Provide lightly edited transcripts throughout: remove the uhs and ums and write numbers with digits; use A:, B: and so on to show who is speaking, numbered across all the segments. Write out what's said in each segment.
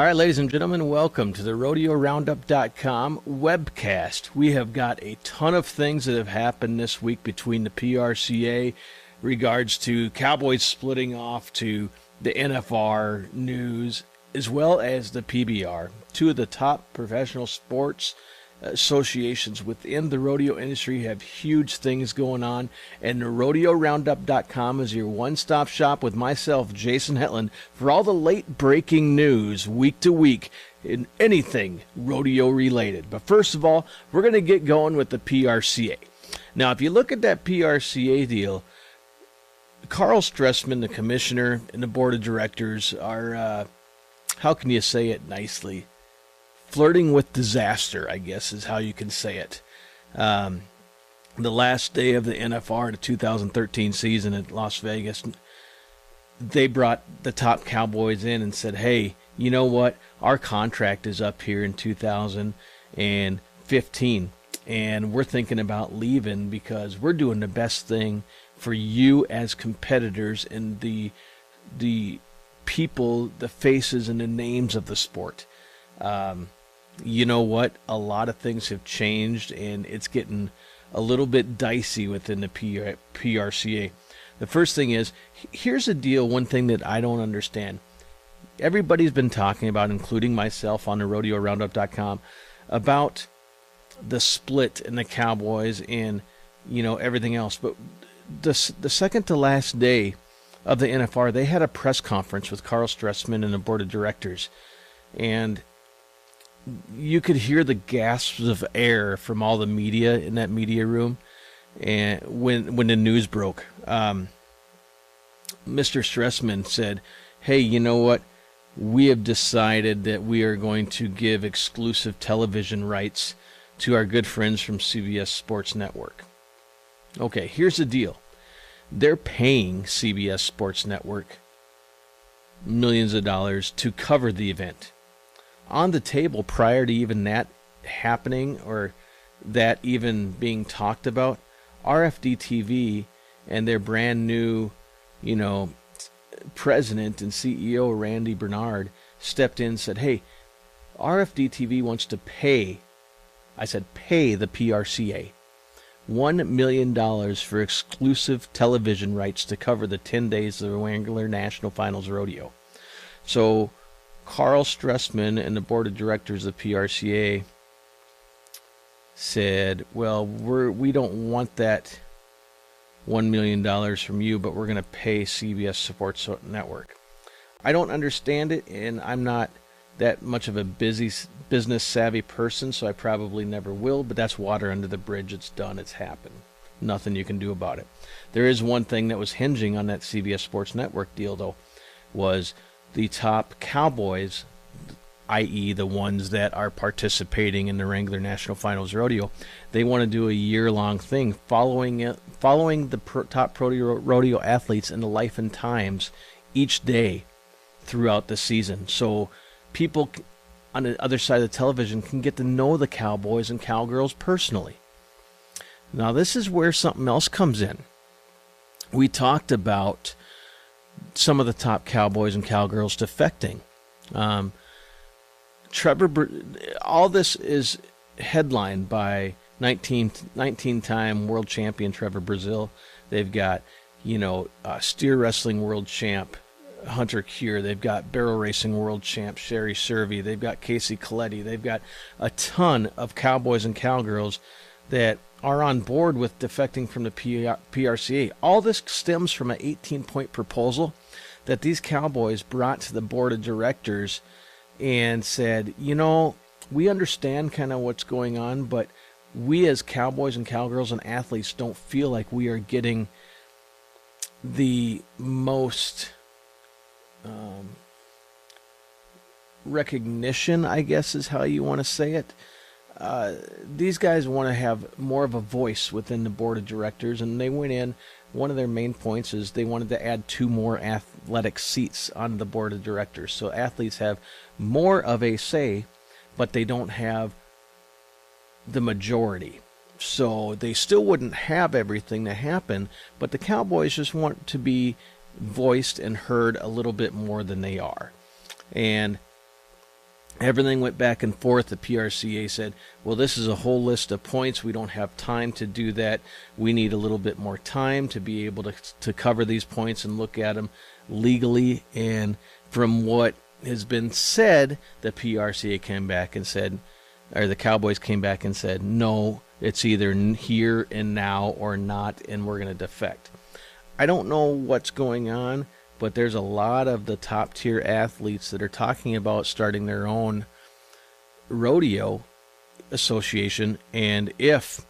A: right, ladies and gentlemen, welcome to the RodeoRoundup.com webcast. We have got a ton of things that have happened this week between the PRCA regards to Cowboys splitting off to the NFR news, as well as the PBR, two of the top professional sports associations within the rodeo industry have huge things going on, and the RodeoRoundup.com is your one-stop shop with myself, Jason Hetland, for all the late-breaking news week to week in anything rodeo related. But first of all, we're going to get going with the PRCA. Now, if you look at that PRCA deal, Carl Stressman, the commissioner, and the board of directors are, how can you say it nicely, flirting with disaster, I guess is how you can say it. The last day of the NFR, the 2013 season at Las Vegas, they brought the top Cowboys in and said, hey, you know what? Our contract is up here in 2015, and we're thinking about leaving because we're doing the best thing for you as competitors and the people, the faces, and the names of the sport. You know what? A lot of things have changed, and it's getting a little bit dicey within the PRCA. The first thing is, here's the deal, one thing that I don't understand. Everybody's been talking about, including myself on the RodeoRoundup.com, about the split in the Cowboys and, everything else. But the second to last day of the NFR, they had a press conference with Carl Stressman and the board of directors, and you could hear the gasps of air from all the media in that media room, and when the news broke. Mr. Stressman said, hey, you know what? We have decided that we are going to give exclusive television rights to our good friends from CBS Sports Network. Okay, here's the deal. They're paying CBS Sports Network millions of dollars to cover the event. On the table, prior to even that happening or that even being talked about, RFD-TV and their brand new, president and CEO, Randy Bernard, stepped in and said, hey, RFD-TV wants to pay the PRCA $1 million for exclusive television rights to cover the 10 days of the Wrangler National Finals Rodeo. So Carl Stressman and the board of directors of PRCA said, well, we don't want that $1 million from you, but we're going to pay CBS Sports Network. I don't understand it, and I'm not that much of a business savvy person, so I probably never will, but that's water under the bridge. It's done. It's happened. Nothing you can do about it. There is one thing that was hinging on that CBS Sports Network deal, though, was the top Cowboys, i.e. the ones that are participating in the Wrangler National Finals Rodeo. They want to do a year-long thing following the top rodeo athletes in the life and times each day throughout the season. So people on the other side of the television can get to know the Cowboys and Cowgirls personally. Now, this is where something else comes in. We talked about some of the top Cowboys and Cowgirls defecting. All this is headlined by 19-time world champion Trevor Brazil. They've got, steer wrestling world champ Hunter Cure. They've got barrel racing world champ Sherry Servey. They've got Casey Coletti. They've got a ton of Cowboys and Cowgirls that are on board with defecting from the PRCA. All this stems from an 18-point proposal that these Cowboys brought to the board of directors and said, we understand kind of what's going on, but we as Cowboys and Cowgirls and athletes don't feel like we are getting the most recognition, I guess is how you want to say it. These guys want to have more of a voice within the board of directors, and they went in. One of their main points is they wanted to add 2 more athletic seats on the board of directors, so athletes have more of a say, but they don't have the majority. So they still wouldn't have everything that happen, but the Cowboys just want to be voiced and heard a little bit more than they are. And Everything went back and forth. The PRCA said, well, this is a whole list of points. We don't have time to do that. We need a little bit more time to be able to cover these points and look at them legally. And from what has been said, the PRCA came back and said, or the Cowboys came back and said, no, it's either here and now or not, and we're going to defect. I don't know what's going on, but there's a lot of the top tier athletes that are talking about starting their own rodeo association. And if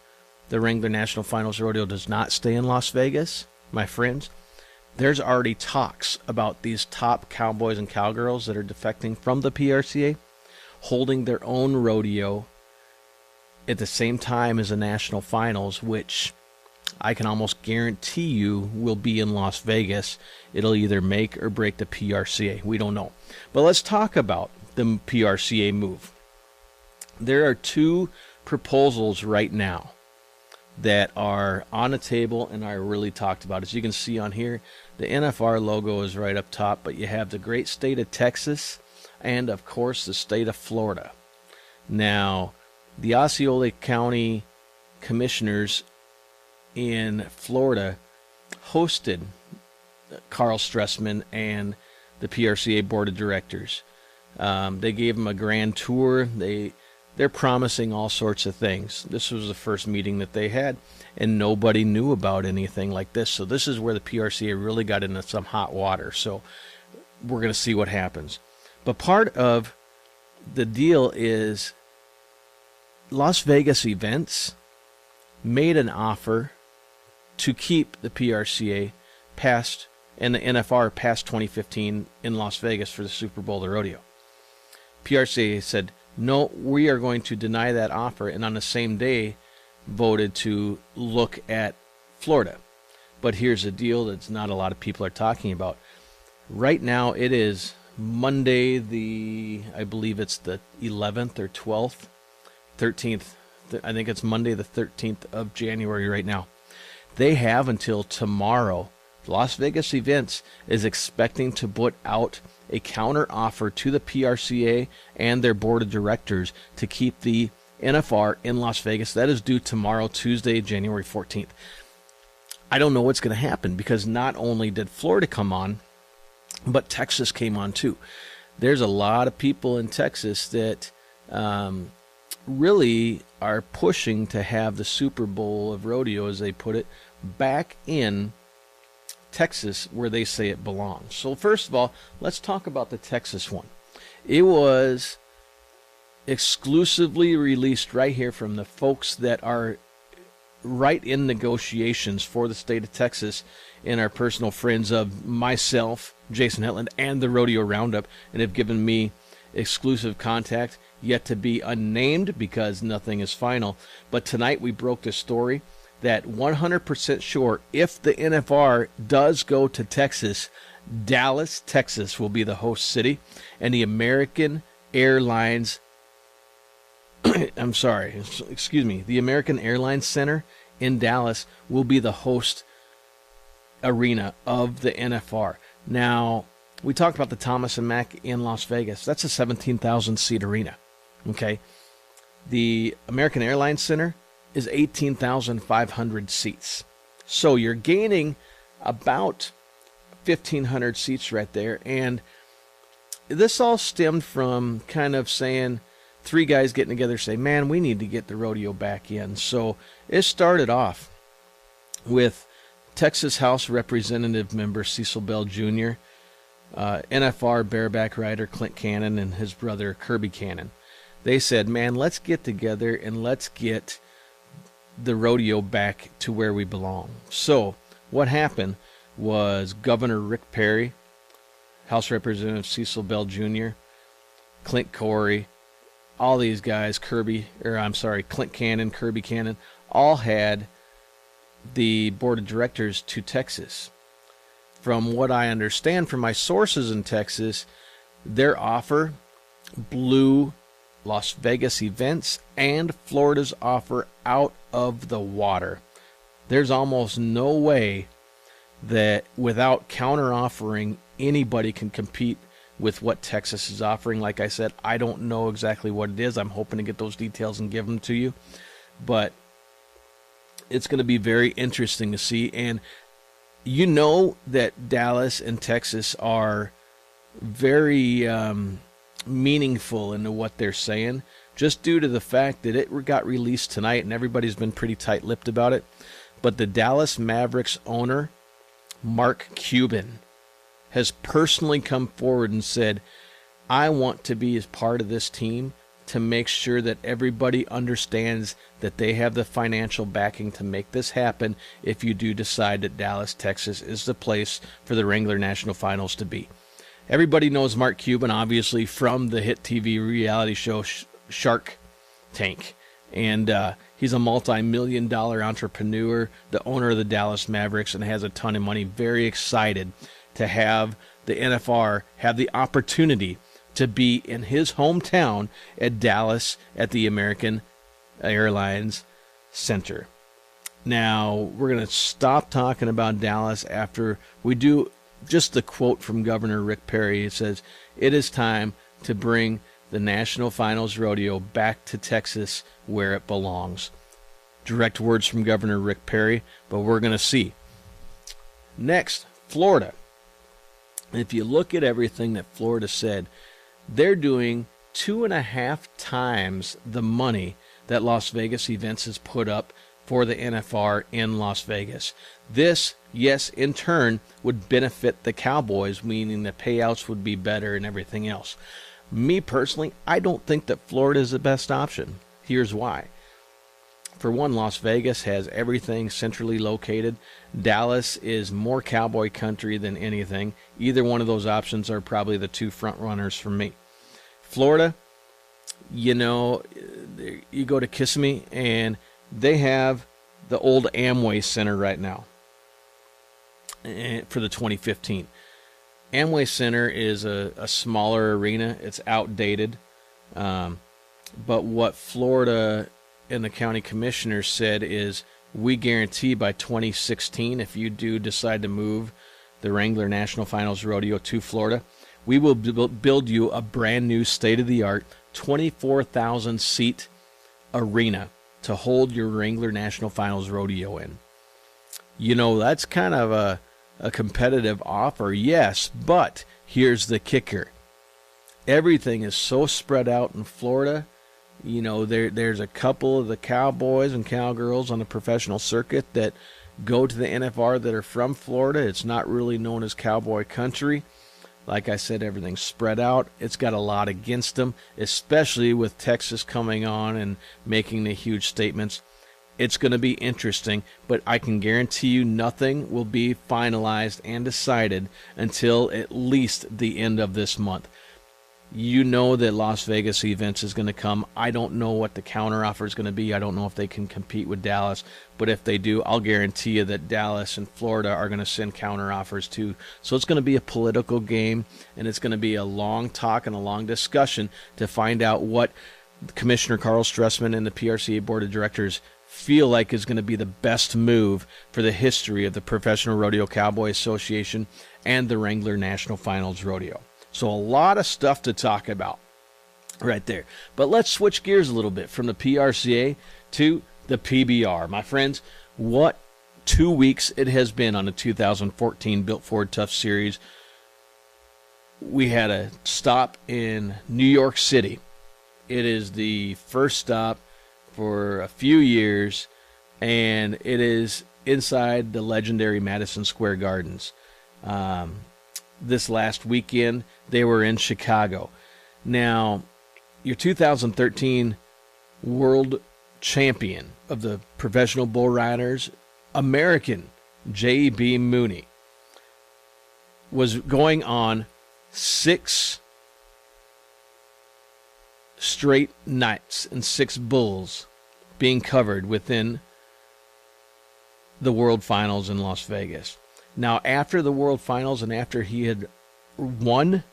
A: the Wrangler National Finals Rodeo does not stay in Las Vegas, my friends, there's already talks about these top cowboys and cowgirls that are defecting from the PRCA holding their own rodeo at the same time as the national finals, which I can almost guarantee you will be in Las Vegas. It'll either make or break the PRCA. We don't know. But let's talk about the PRCA move. There are two proposals right now that are on the table and are really talked about. As you can see on here, the NFR logo is right up top, but you have the great state of Texas and, of course, the state of Florida. Now, the Osceola County Commissioners in Florida hosted Carl Stressman and the PRCA Board of Directors. They gave him a grand tour. They're promising all sorts of things. This was the first meeting that they had, and nobody knew about anything like this. So this is where the PRCA really got into some hot water. So we're going to see what happens. But part of the deal is Las Vegas Events made an offer to keep the PRCA past and the NFR past 2015 in Las Vegas for the Super Bowl, the rodeo. PRCA said, no, we are going to deny that offer, and on the same day voted to look at Florida. But here's the deal that's not a lot of people are talking about. Right now it is Monday, I believe it's the 11th or 12th, 13th. I think it's Monday the 13th of January right now. They have until tomorrow. Las Vegas Events is expecting to put out a counter offer to the PRCA and their board of directors to keep the NFR in Las Vegas. That is due tomorrow, Tuesday, January 14th. I don't know what's going to happen because not only did Florida come on, but Texas came on too. There's a lot of people in Texas that really are pushing to have the Super Bowl of rodeo, as they put it, back in Texas where they say it belongs. So first of all, let's talk about the Texas one. It was exclusively released right here from the folks that are right in negotiations for the state of Texas and our personal friends of myself, Jason Hetland, and the Rodeo Roundup, and have given me exclusive contact, yet to be unnamed because nothing is final. But tonight we broke the story that 100% sure, if the NFR does go to Texas, Dallas, Texas will be the host city, and the American Airlines the American Airlines Center in Dallas will be the host arena of the NFR. Now, we talked about the Thomas and Mack in Las Vegas. That's a 17,000 seat arena. Okay. The American Airlines Center is 18,500 seats. So you're gaining about 1,500 seats right there. And this all stemmed from kind of saying, three guys getting together say, man, we need to get the rodeo back in. So it started off with Texas House Representative member Cecil Bell Jr., NFR bareback rider Clint Cannon, and his brother Kirby Cannon. They said, man, let's get together and let's get the rodeo back to where we belong. So what happened was Governor Rick Perry, House Representative Cecil Bell Jr., Clint Corey, all these guys, Clint Cannon, Kirby Cannon, all had the board of directors to Texas. From what I understand from my sources in Texas, their offer blew Las Vegas Events and Florida's offer out of the water. There's almost no way that without counter offering anybody can compete with what Texas is offering. Like I said, I don't know exactly what it is. I'm hoping to get those details and give them to you. But it's going to be very interesting to see. And you know that Dallas and Texas are very meaningful into what they're saying, just due to the fact that it got released tonight and everybody's been pretty tight-lipped about it. But the Dallas Mavericks owner, Mark Cuban, has personally come forward and said, I want to be as part of this team to make sure that everybody understands that they have the financial backing to make this happen if you do decide that Dallas, Texas is the place for the Wrangler National Finals to be. Everybody knows Mark Cuban, obviously, from the hit TV reality show Shark Tank. And he's a multi-million-dollar entrepreneur, the owner of the Dallas Mavericks, and has a ton of money. Very excited to have the NFR have the opportunity to be in his hometown at Dallas at the American Airlines Center. Now, we're going to stop talking about Dallas after we do just the quote from Governor Rick Perry. It says, it is time to bring the National Finals Rodeo back to Texas where it belongs. Direct words from Governor Rick Perry, but we're going to see. Next, Florida. If you look at everything that Florida said, they're doing 2.5 times the money that Las Vegas Events has put up for the NFR in Las Vegas. This, yes, in turn, would benefit the Cowboys, meaning the payouts would be better and everything else. Me personally, I don't think that Florida is the best option. Here's why. For one, Las Vegas has everything centrally located. Dallas is more cowboy country than anything. Either one of those options are probably the two front runners for me. Florida, you know, you go to Kissimmee and they have the old Amway Center right now for the 2015. Amway Center is a smaller arena. It's outdated. But what Florida and the county commissioners said is, we guarantee by 2016, if you do decide to move the Wrangler National Finals Rodeo to Florida, we will build you a brand new state-of-the-art 24,000-seat arena to hold your Wrangler National Finals Rodeo in. You know, that's kind of a competitive offer, yes, but here's the kicker. Everything is so spread out in Florida. You know, there's a couple of the cowboys and cowgirls on the professional circuit that go to the NFR that are from Florida. It's not really known as cowboy country. Like I said, everything's spread out. It's got a lot against them, especially with Texas coming on and making the huge statements. It's going to be interesting, but I can guarantee you nothing will be finalized and decided until at least the end of this month. You know that Las Vegas Events is going to come. I don't know what the counteroffer is going to be. I don't know if they can compete with Dallas, but if they do, I'll guarantee you that Dallas and Florida are going to send counteroffers too. So it's going to be a political game, and it's going to be a long talk and a long discussion to find out what Commissioner Carl Stressman and the PRCA Board of Directors feel like is going to be the best move for the history of the Professional Rodeo Cowboy Association and the Wrangler National Finals Rodeo. So a lot of stuff to talk about right there. But let's switch gears a little bit from the PRCA to the PBR. My friends, what 2 weeks it has been on the 2014 Built Ford Tough Series. We had a stop in New York City. It is the first stop for a few years, and it is inside the legendary Madison Square Gardens. This last weekend, they were in Chicago. Now, your 2013 world champion of the professional bull riders, American J.B. Mooney, was going on 6 straight nights and 6 bulls being covered within the World Finals in Las Vegas. Now, after the World Finals and after he had won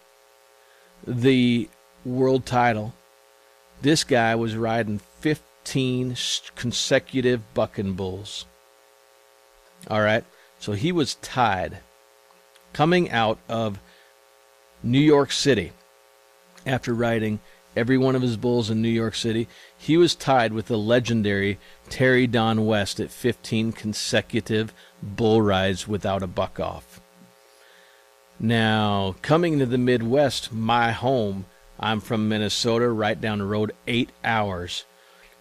A: the world title, this guy was riding 15 consecutive bucking bulls. All right, so he was tied coming out of New York City. After riding every one of his bulls in New York City, he was tied with the legendary Terry Don West at 15 consecutive bull rides without a buck off. Now, coming to the Midwest, my home, I'm from Minnesota, right down the road, 8 hours,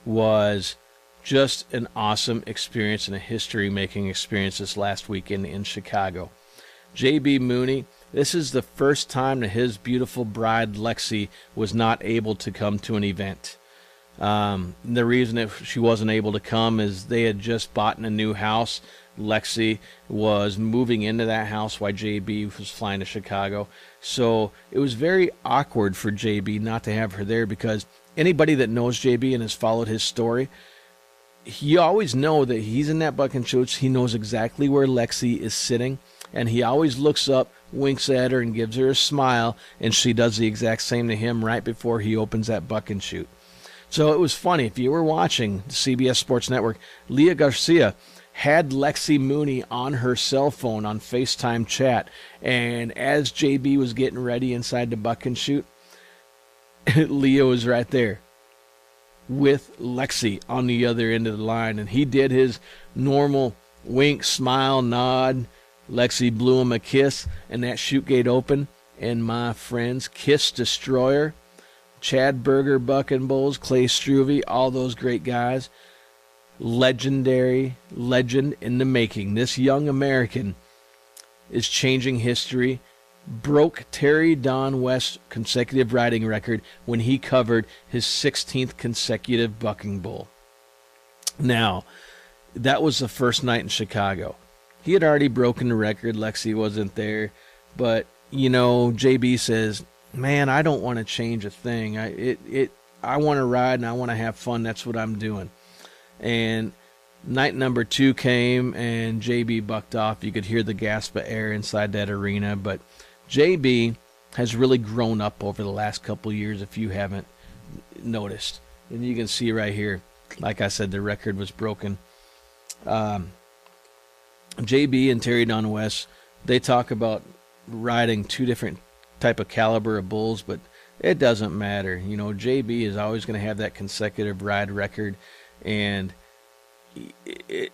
A: was just an awesome experience and a history-making experience this last weekend in Chicago. J.B. Mooney, this is the first time that his beautiful bride, Lexi, was not able to come to an event. The reason that she wasn't able to come is they had just bought in a new house. Lexi was moving into that house while JB was flying to Chicago. So it was very awkward for JB not to have her there, because anybody that knows JB and has followed his story, you always know that he's in that buck and chutes. He knows exactly where Lexi is sitting, and he always looks up, winks at her, and gives her a smile, and she does the exact same to him right before he opens that buck and chute. So it was funny. If you were watching the CBS Sports Network, Leah Garcia had Lexi Mooney on her cell phone on FaceTime chat, and as JB was getting ready inside the buck and chute, Leah was right there with Lexi on the other end of the line, and he did his normal wink, smile, nod. Lexi blew him a kiss, and that chute gate opened, and my friends, Kiss Destroyer, Chad Berger, Buck and Bulls, Clay Struve, all those great guys, legend in the making. This young American is changing history, broke Terry Don West's consecutive riding record when he covered his 16th consecutive bucking bull. Now, that was the first night in Chicago. He had already broken the record. Lexi wasn't there. But, you know, JB says, man, I don't want to change a thing. I want to ride and I want to have fun. That's what I'm doing. And night number 2 came, and JB bucked off. You could hear the gasp of air inside that arena. But JB has really grown up over the last couple of years, if you haven't noticed. And you can see right here, like I said, the record was broken. JB and Terry Don West, they talk about riding 2 different type of caliber of bulls, but it doesn't matter. You know, JB is always going to have that consecutive ride record, and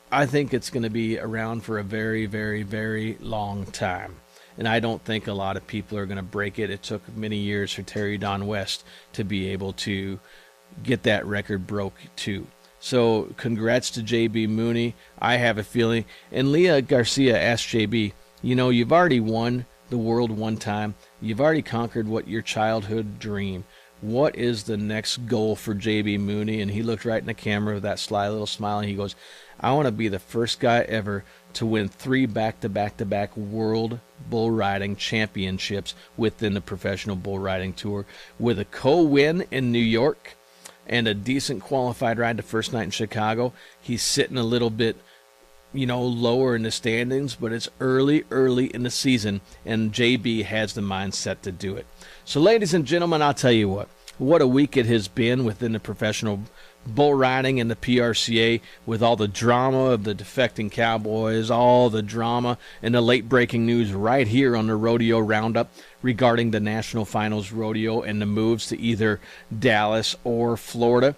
A: I think it's going to be around for a very, very, very long time. And I don't think a lot of people are going to break it. It took many years for Terry Don West to be able to get that record broke too. So congrats to JB Mooney. I have a feeling. And Leah Garcia asked JB, you know, you've already won the world one time. You've already conquered what your childhood dream. What is the next goal for JB Mooney? And he looked right in the camera with that sly little smile, and he goes, I want to be the first guy ever to win 3 back-to-back-to-back world bull riding championships within the Professional Bull Riding Tour, with a co-win in New York and a decent qualified ride the first night in Chicago. He's sitting a little bit, you know, lower in the standings, but it's early in the season, and JB has the mindset to do it. So, ladies and gentlemen, I'll tell you what a week it has been within the professional bull riding and the PRCA, with all the drama of the defecting cowboys, all the drama and the late-breaking news right here on the Rodeo Roundup regarding the National Finals Rodeo and the moves to either Dallas or Florida.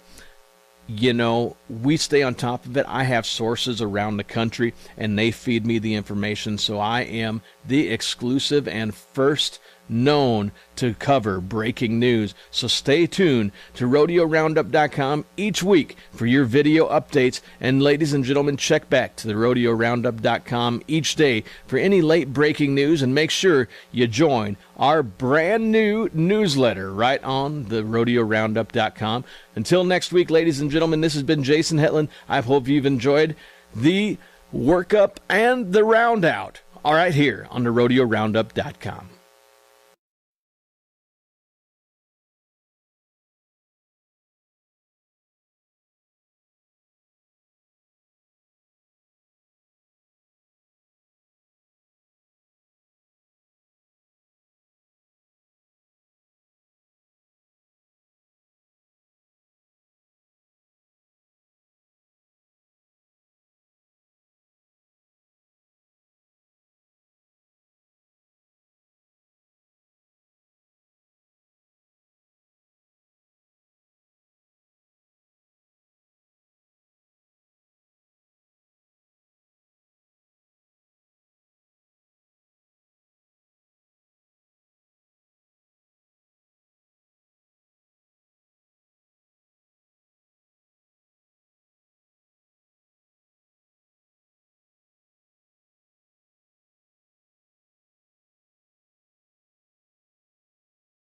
A: You know, we stay on top of it. I have sources around the country, and they feed me the information, so I am the exclusive and first known to cover breaking news. So stay tuned to RodeoRoundup.com each week for your video updates. And ladies and gentlemen, check back to the RodeoRoundup.com each day for any late breaking news, and make sure you join our brand new newsletter right on the RodeoRoundup.com. Until next week, ladies and gentlemen, this has been Jason Hetland. I hope you've enjoyed the workup and the round out all right here on the RodeoRoundup.com.